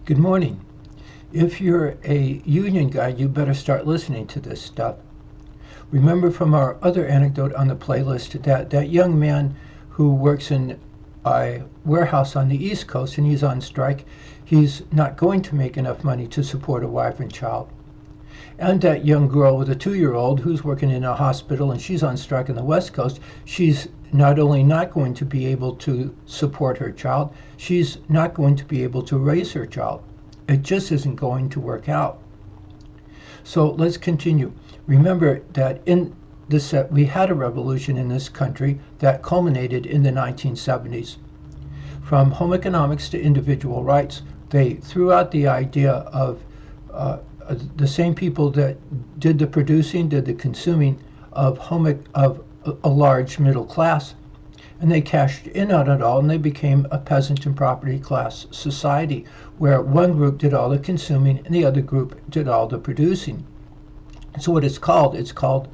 Good morning. If you're a union guy, you better start listening to this stuff. Remember from our other anecdote on the playlist that young man who works in a warehouse on the East Coast and he's on strike, he's not going to make enough money to support a wife and child. And that young girl with a 2-year-old who's working in a hospital and she's on strike on the West Coast, she's not only not going to be able to support her child, she's not going to be able to raise her child. It just isn't going to work out. So let's continue. Remember that in this we had a revolution in this country that culminated in the 1970s. From home economics to individual rights, they threw out the idea of the same people that did the producing, did the consuming of a large middle class, and they cashed in on it all, and they became a peasant and property class society where one group did all the consuming and the other group did all the producing. So what it's called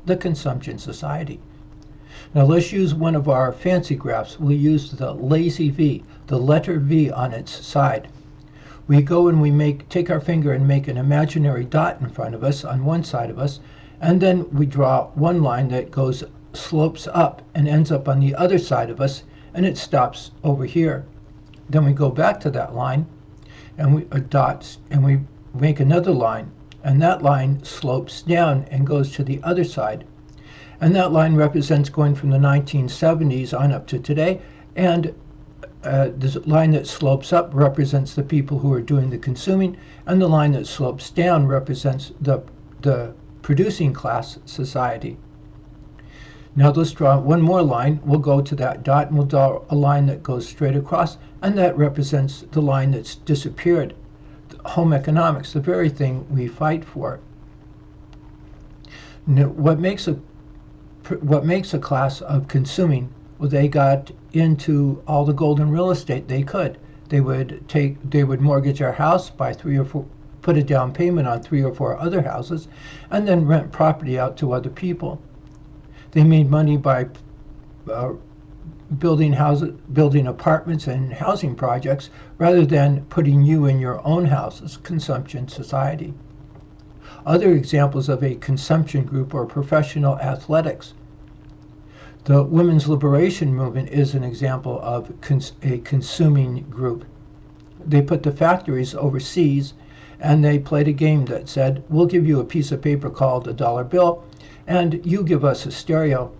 the consumption society. Now let's use one of our fancy graphs. We'll use the lazy V, the letter V on its side. We go and we take our finger and make an imaginary dot in front of us on one side of us, and then we draw one line that slopes up and ends up on the other side of us, and it stops over here. Then we go back to that line and we dots, and we make another line, and that line slopes down and goes to the other side. And that line represents going from the 1970s on up to today, and this line that slopes up represents the people who are doing the consuming, and the line that slopes down represents the producing class society. Now let's draw one more line. We'll go to that dot and we'll draw a line that goes straight across, and that represents the line that's disappeared. Home economics, the very thing we fight for. Now, what makes a class of consuming? Well, they got into all the golden real estate they could. They would mortgage our house, buy 3 or 4, put a down payment on 3 or 4 other houses, and then rent property out to other people. They made money by building apartments and housing projects rather than putting you in your own houses. Consumption society. Other examples of a consumption group are professional athletics. The women's liberation movement is an example of a consuming group. They put the factories overseas, and they played a game that said, we'll give you a piece of paper called a dollar bill, and you give us a stereo.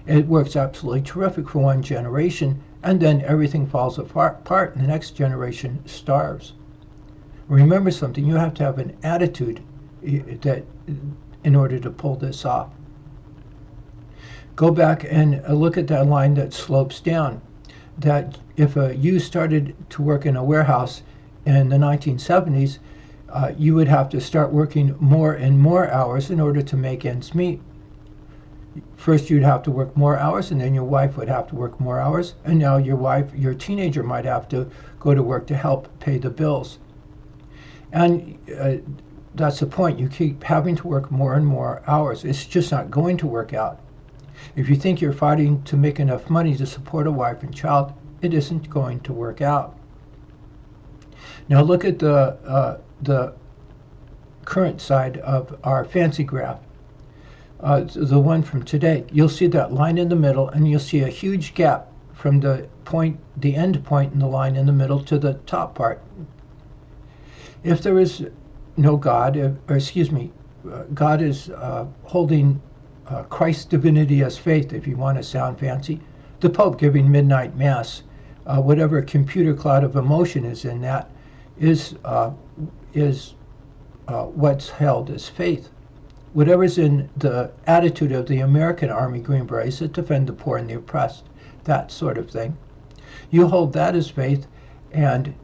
It works absolutely terrific for one generation, and then everything falls apart and the next generation starves. Remember something, you have to have an attitude that in order to pull this off. Go back and look at that line that slopes down. That if you started to work in a warehouse in the 1970s, you would have to start working more and more hours in order to make ends meet. First you'd have to work more hours, and then your wife would have to work more hours, and now your teenager might have to go to work to help pay the bills. And that's the point. You keep having to work more and more hours. It's just not going to work out. If you think you're fighting to make enough money to support a wife and child, it isn't going to work out. Now look at the current side of our fancy graph, the one from today. You'll see that line in the middle, and you'll see a huge gap from the end point in the line in the middle to the top part. If there is no God, God is holding Christ's divinity as faith, if you want to sound fancy. The Pope giving midnight mass, whatever computer cloud of emotion is in that, is what's held as faith. Whatever's in the attitude of the American Army Green Berets that defend the poor and the oppressed, that sort of thing. You hold that as faith, and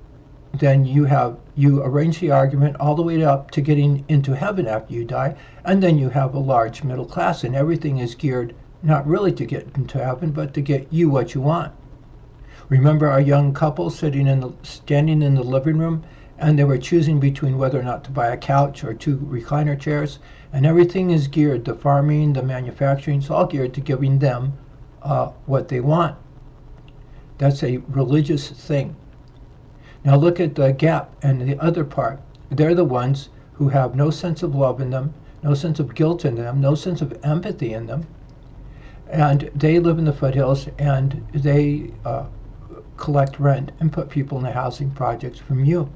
then you arrange the argument all the way up to getting into heaven after you die, and then you have a large middle class, and everything is geared not really to get into heaven, but to get you what you want. Remember our young couple standing in the living room, and they were choosing between whether or not to buy a couch or 2 recliner chairs, and everything is geared, the farming, the manufacturing, it's all geared to giving them what they want. That's a religious thing. Now look at the gap and the other part. They're the ones who have no sense of love in them, no sense of guilt in them, no sense of empathy in them, and they live in the foothills, and they collect rent and put people in the housing projects from you.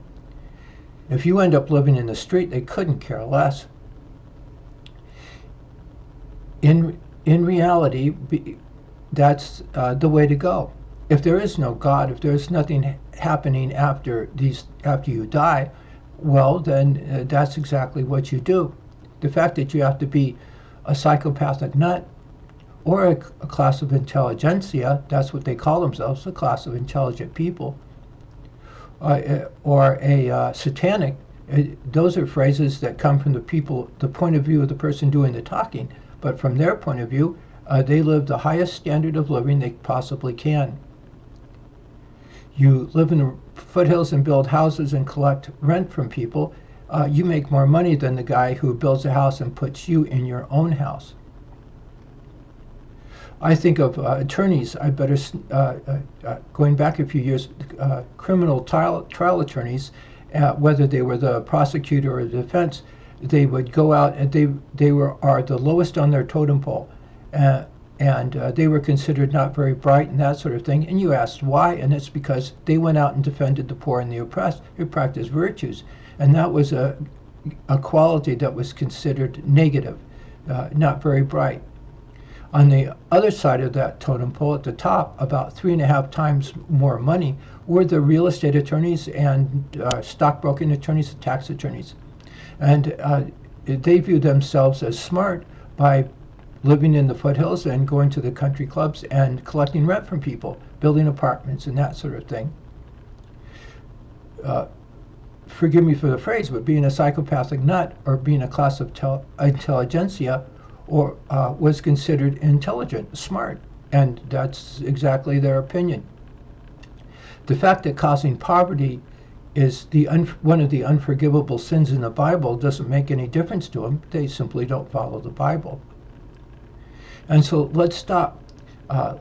If you end up living in the street, they couldn't care less. In reality, that's the way to go. If there is no God, if there's nothing happening after you die, well, then that's exactly what you do. The fact that you have to be a psychopathic nut or a class of intelligentsia, that's what they call themselves, a class of intelligent people, or a satanic, those are phrases that come from the point of view of the person doing the talking, but from their point of view, they live the highest standard of living they possibly can. You live in the foothills and build houses and collect rent from people. You make more money than the guy who builds a house and puts you in your own house. I think of attorneys, going back a few years, criminal trial attorneys, whether they were the prosecutor or the defense, they would go out and they are the lowest on their totem pole. And they were considered not very bright and that sort of thing. And you asked why, and it's because they went out and defended the poor and the oppressed. They practiced virtues. And that was a quality that was considered negative, not very bright. On the other side of that totem pole, at the top, about 3.5 times more money, were the real estate attorneys and stockbroking attorneys and tax attorneys. And they view themselves as smart by living in the foothills and going to the country clubs and collecting rent from people, building apartments and that sort of thing. Forgive me for the phrase, but being a psychopathic nut or being a class of intelligentsia or was considered intelligent, smart, and that's exactly their opinion. The fact that causing poverty is one of the unforgivable sins in the Bible doesn't make any difference to them. They simply don't follow the Bible. And so let's stop.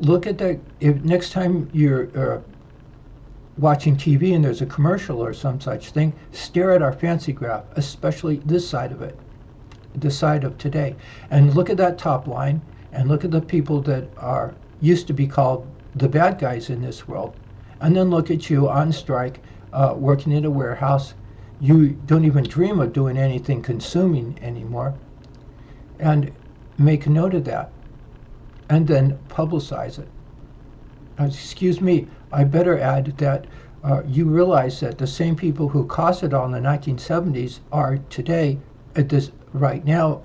Look at if next time you're watching TV and there's a commercial or some such thing, stare at our fancy graph, especially this side of it, the side of today, and look at that top line and look at the people that used to be called the bad guys in this world, and then look at you on strike, working in a warehouse. You don't even dream of doing anything consuming anymore, and make a note of that and then publicize it. Excuse me, I better add that you realize that the same people who caused it all in the 1970s are today, right now,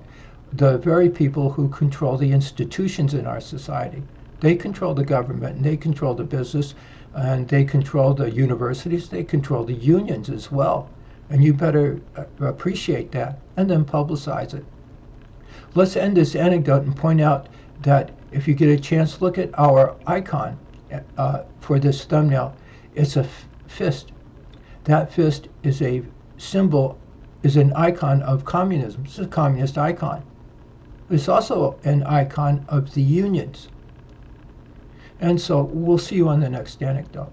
the very people who control the institutions in our society. They control the government, and they control the business, and they control the universities, they control the unions as well. And you better appreciate that and then publicize it. Let's end this anecdote and point out that if you get a chance, look at our icon for this thumbnail. It's a fist. That fist is a symbol, is an icon of communism. It's a communist icon. It's also an icon of the unions. And so we'll see you on the next anecdote.